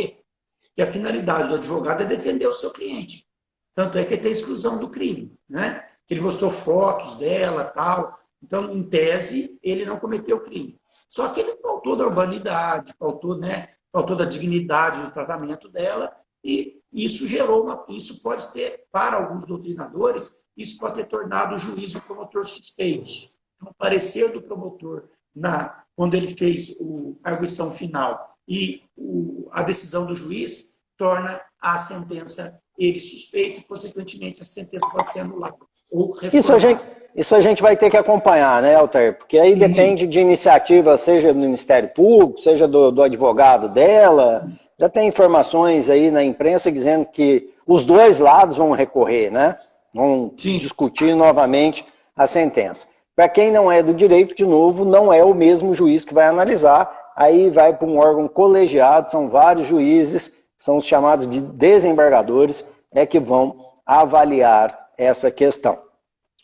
que a finalidade do advogado é defender o seu cliente. Tanto é que tem exclusão do crime, né? Que ele mostrou fotos dela, tal. Então, em tese, ele não cometeu crime. Só que ele faltou da urbanidade, faltou da dignidade do tratamento dela, e isso isso pode ter, para alguns doutrinadores, isso pode ter tornado o juiz e o promotor suspeitos. Então, o parecer do promotor, quando ele fez a arguição final, e a decisão do juiz, torna a sentença ele suspeito, e, consequentemente, a sentença pode ser anulada ou reformada. Isso a gente vai ter que acompanhar, né, Altair? Porque aí depende de iniciativa, seja do Ministério Público, seja do advogado dela. Já tem informações aí na imprensa dizendo que os dois lados vão recorrer, né? Vão discutir novamente a sentença. Para quem não é do direito, de novo, não é o mesmo juiz que vai analisar. Aí vai para um órgão colegiado, são vários juízes, são os chamados de desembargadores, que vão avaliar essa questão.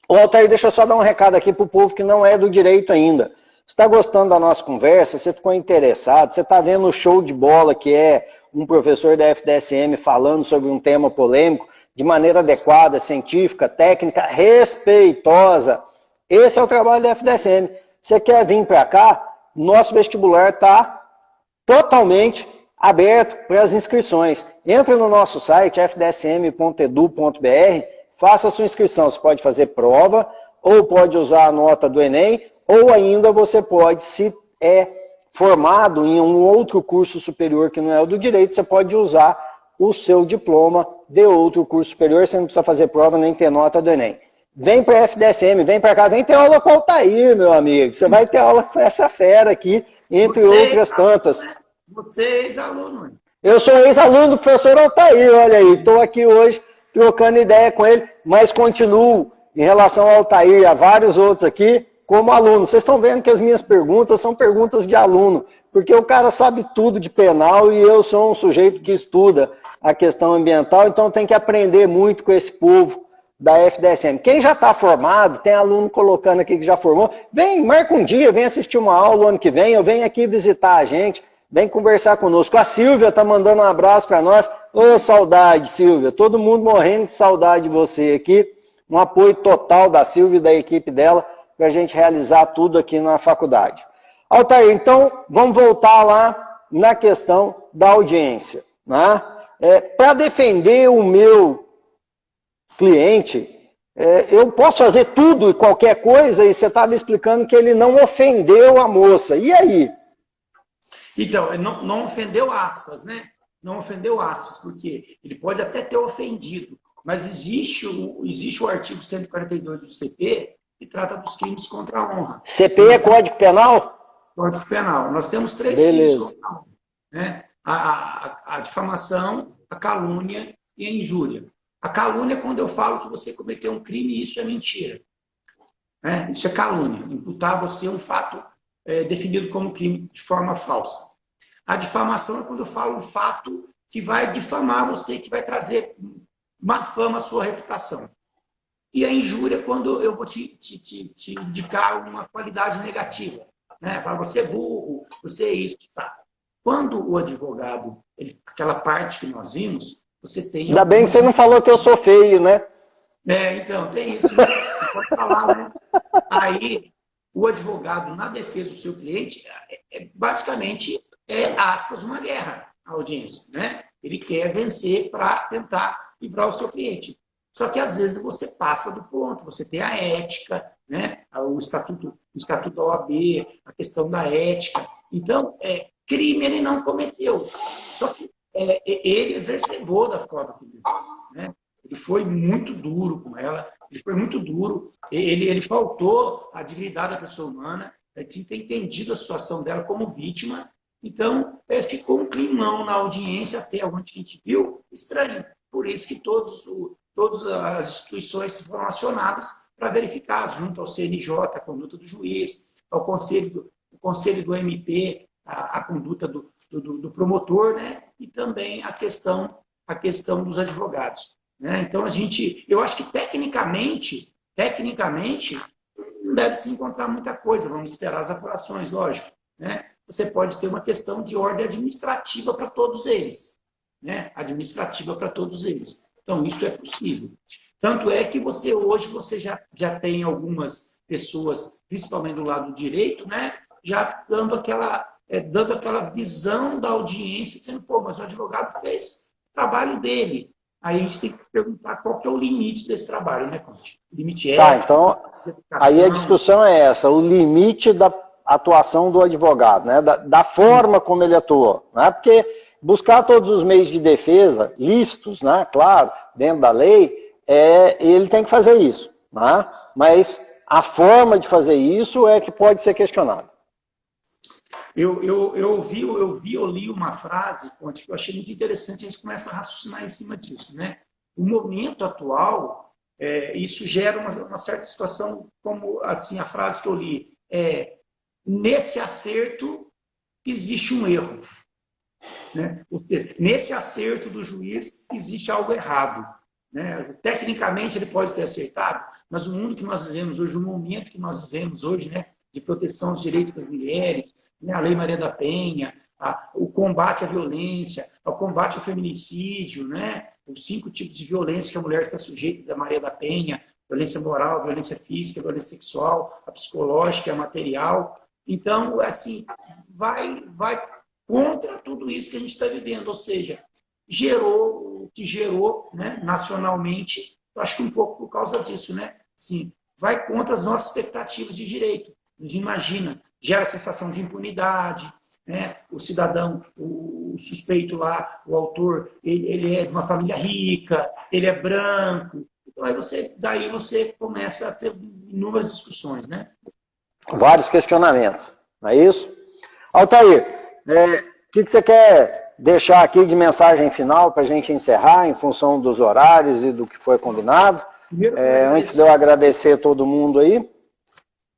Ô, Altair, deixa eu só dar um recado aqui para o povo que não é do direito ainda. Você está gostando da nossa conversa? Você ficou interessado? Você está vendo o show de bola que é um professor da FDSM falando sobre um tema polêmico de maneira adequada, científica, técnica, respeitosa? Esse é o trabalho da FDSM. Você quer vir para cá? Nosso vestibular está totalmente aberto para as inscrições. Entra no nosso site, fdsm.edu.br, faça a sua inscrição. Você pode fazer prova, ou pode usar a nota do Enem, ou ainda você pode, se é formado em um outro curso superior que não é o do direito, você pode usar o seu diploma de outro curso superior, você não precisa fazer prova nem ter nota do Enem. Vem para a FDSM, vem para cá, vem ter aula com o Altair, meu amigo. Você vai ter aula com essa fera aqui, entre outras tantas. Você é ex-aluno. Eu sou ex-aluno do professor Altair, olha aí, estou aqui hoje trocando ideia com ele, mas continuo em relação ao Altair e a vários outros aqui como aluno. Vocês estão vendo que as minhas perguntas são perguntas de aluno, porque o cara sabe tudo de penal e eu sou um sujeito que estuda a questão ambiental, então tem que aprender muito com esse povo da FDSM. Quem já está formado, tem aluno colocando aqui que já formou, vem, marca um dia, vem assistir uma aula o ano que vem, ou vem aqui visitar a gente, vem conversar conosco. A Silvia está mandando um abraço para nós. Ô, saudade, Silvia. Todo mundo morrendo de saudade de você aqui. Um apoio total da Silvia e da equipe dela para a gente realizar tudo aqui na faculdade. Altair, então, vamos voltar lá na questão da audiência. Né? Para defender o meu cliente, eu posso fazer tudo e qualquer coisa, e você estava explicando que ele não ofendeu a moça. E aí? Então, não ofendeu aspas, né? Não ofendeu aspas, porque ele pode até ter ofendido, mas existe o artigo 142 do CP que trata dos crimes contra a honra. CP é Código Penal? Código Penal. Nós temos 3 Beleza. crimes contra a honra. Né? A difamação, a calúnia e a injúria. A calúnia é quando eu falo que você cometeu um crime e isso é mentira. Né? Isso é calúnia. Imputar a você um fato definido como crime de forma falsa. A difamação é quando eu falo um fato que vai difamar você, que vai trazer má fama à sua reputação. E a injúria é quando eu vou te indicar uma qualidade negativa. Né? Você é burro, você é isso. Tá. Quando o advogado, aquela parte que nós vimos, você tem... Ainda bem que você não falou que eu sou feio, né? Então, tem isso. Né? Você pode falar, né? Aí, o advogado, na defesa do seu cliente, basicamente, aspas, uma guerra à audiência. Né? Ele quer vencer para tentar livrar o seu cliente. Só que, às vezes, você passa do ponto. Você tem a ética, né? o estatuto da OAB, a questão da ética. Então, crime ele não cometeu. Só que ele exacerbou da forma que ele fez, né? Ele foi muito duro com ela, ele foi muito duro, ele faltou a dignidade da pessoa humana, tinha que ter entendido a situação dela como vítima, então ficou um climão na audiência até onde a gente viu estranho. Por isso que todas as instituições foram acionadas para verificar, junto ao CNJ, a conduta do juiz, ao conselho do MP, a conduta do promotor, né? E também a questão dos advogados. Né? Então, eu acho que tecnicamente, não deve se encontrar muita coisa, vamos esperar as apurações, lógico. Né? Você pode ter uma questão de ordem administrativa para todos eles. Né? Administrativa para todos eles. Então, isso é possível. Tanto é que hoje você já tem algumas pessoas, principalmente do lado direito, né? Já dando aquela visão da audiência, dizendo, pô, mas o advogado fez o trabalho dele. Aí a gente tem que perguntar qual que é o limite desse trabalho, né, Conte? O limite é... Tá, então, aí a discussão é essa, o limite da atuação do advogado, né, da forma como ele atuou, né, porque buscar todos os meios de defesa lícitos, né, claro, dentro da lei, ele tem que fazer isso, né, mas a forma de fazer isso é que pode ser questionada. Eu li uma frase, Conte, que eu achei muito interessante, a gente começa a raciocinar em cima disso. Né? O momento atual, isso gera uma certa situação, como assim, a frase que eu li, nesse acerto existe um erro. Né? Nesse acerto do juiz existe algo errado. Né? Tecnicamente ele pode ter acertado, mas o mundo que nós vivemos hoje, o momento que nós vivemos hoje, né? De proteção aos direitos das mulheres, né? A Lei Maria da Penha, o combate à violência, o combate ao feminicídio, né? Os 5 tipos de violência que a mulher está sujeita da Maria da Penha, violência moral, violência física, violência sexual, a psicológica, a material. Então, assim, vai contra tudo isso que a gente está vivendo, ou seja, o que gerou, né, nacionalmente, eu acho que um pouco por causa disso, né? Sim, vai contra as nossas expectativas de direito. A gente imagina, gera a sensação de impunidade, né? O cidadão, o suspeito lá, o autor, ele é de uma família rica, ele é branco. Então, daí você começa a ter inúmeras discussões, né? Vários questionamentos, não é isso? Altair, o que você quer deixar aqui de mensagem final para a gente encerrar, em função dos horários e do que foi combinado? Antes de eu agradecer todo mundo aí.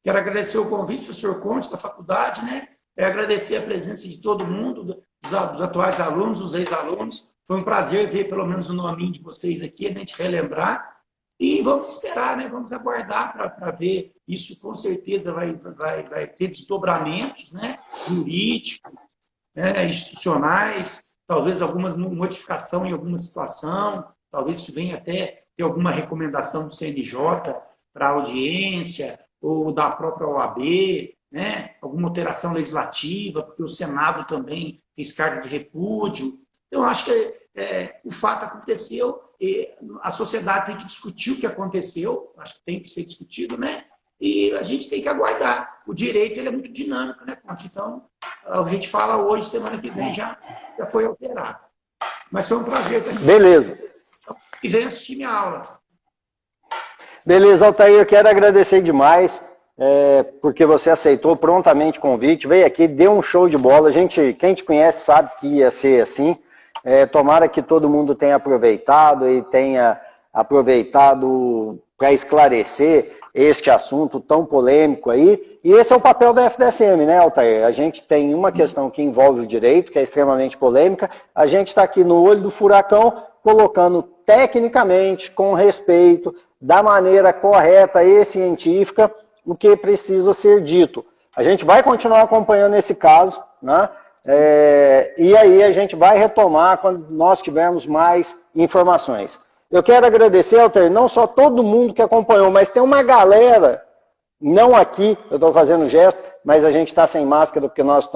Quero agradecer o convite, professor Conte, da faculdade, né? Agradecer a presença de todo mundo, dos atuais alunos, dos ex-alunos. Foi um prazer ver pelo menos o nominho de vocês aqui, a gente relembrar. E vamos esperar, né? Vamos aguardar para ver. Isso com certeza vai ter desdobramentos, né? Jurídicos, né? Institucionais, talvez alguma modificação em alguma situação, talvez venha até ter alguma recomendação do CNJ para audiência, ou da própria OAB, né? Alguma alteração legislativa, porque o Senado também fez carta de repúdio. Então, acho que o fato aconteceu, a sociedade tem que discutir o que aconteceu, acho que tem que ser discutido, né? E a gente tem que aguardar. O direito ele é muito dinâmico, né, Conte? Então, a gente fala hoje, semana que vem já foi alterado. Mas foi um prazer estar aqui. Beleza. E venha assistir minha aula. Beleza, Altair, eu quero agradecer demais, porque você aceitou prontamente o convite, veio aqui, deu um show de bola. Quem te conhece sabe que ia ser assim. Tomara que todo mundo tenha aproveitado e tenha aproveitado para esclarecer este assunto tão polêmico aí. E esse é o papel da FDSM, né, Altair? A gente tem uma questão que envolve o direito, que é extremamente polêmica. A gente está aqui no olho do furacão, colocando tecnicamente, com respeito, da maneira correta e científica, o que precisa ser dito. A gente vai continuar acompanhando esse caso, né? E aí a gente vai retomar quando nós tivermos mais informações. Eu quero agradecer, Altair, não só todo mundo que acompanhou, mas tem uma galera, não aqui, eu estou fazendo gesto, mas a gente está sem máscara porque nós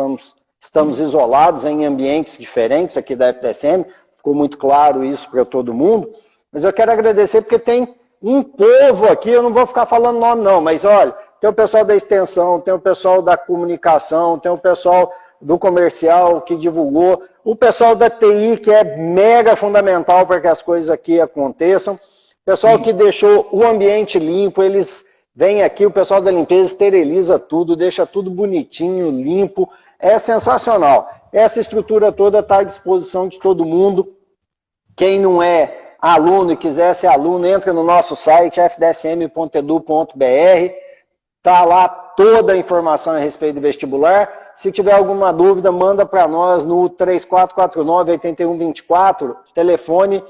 estamos isolados em ambientes diferentes aqui da FDSM, ficou muito claro isso para todo mundo, mas eu quero agradecer porque tem um povo aqui, eu não vou ficar falando nome não, mas olha, tem o pessoal da extensão, tem o pessoal da comunicação, tem o pessoal do comercial que divulgou, o pessoal da TI que é mega fundamental para que as coisas aqui aconteçam, o pessoal que deixou o ambiente limpo, eles vêm aqui, o pessoal da limpeza esteriliza tudo, deixa tudo bonitinho, limpo, é sensacional. Essa estrutura toda está à disposição de todo mundo. Quem não é aluno e quiser ser aluno, entra no nosso site fdsm.edu.br, está lá toda a informação a respeito do vestibular. Se tiver alguma dúvida, manda para nós no 3449-8124, telefone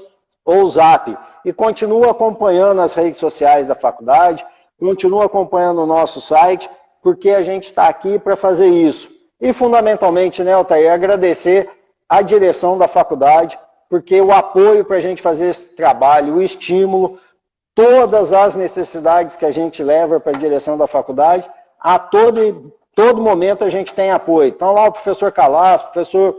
ou zap. E continua acompanhando as redes sociais da faculdade, continua acompanhando o nosso site, porque a gente está aqui para fazer isso. E fundamentalmente, né, Altair, agradecer à direção da faculdade, porque o apoio para a gente fazer esse trabalho, o estímulo, todas as necessidades que a gente leva para a direção da faculdade, a todo momento a gente tem apoio. Então lá o professor Calasso, o professor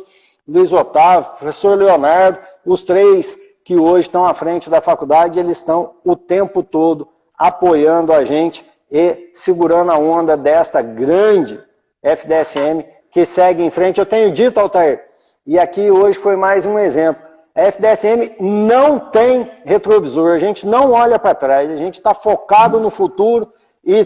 Luiz Otávio, o professor Leonardo, os três que hoje estão à frente da faculdade, eles estão o tempo todo apoiando a gente e segurando a onda desta grande FDSM que segue em frente. Eu tenho dito, Altair, e aqui hoje foi mais um exemplo, a FDSM não tem retrovisor, a gente não olha para trás, a gente está focado no futuro e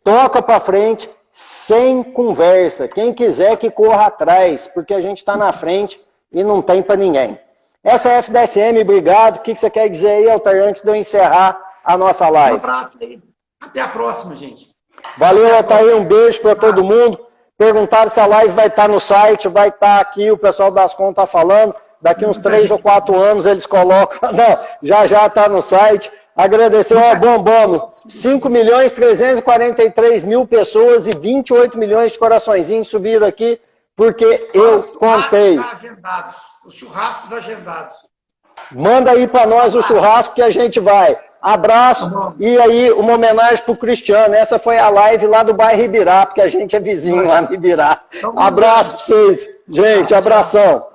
toca para frente, sem conversa. Quem quiser que corra atrás, porque a gente está na frente e não tem para ninguém. Essa é a FDSM, obrigado. O que você quer dizer aí, Altair, antes de eu encerrar a nossa live? Um abraço aí. Até a próxima, gente. Valeu, Altair. Um beijo para todo mundo. Perguntaram se a live vai estar no site, vai estar aqui, o pessoal das contas está falando. Daqui uns 3 ou 4 anos eles colocam. Não, já está no site. Agradecer ao Bombando, 5.343.000 pessoas e 28 milhões de coraçõezinhos subiram aqui, porque eu contei. Os churrascos agendados. Manda aí para nós o churrasco que a gente vai. Abraço, e aí uma homenagem para o Cristiano. Essa foi a live lá do bairro Ibirá, porque a gente é vizinho lá no Ibirá. Abraço para vocês. Gente, abração.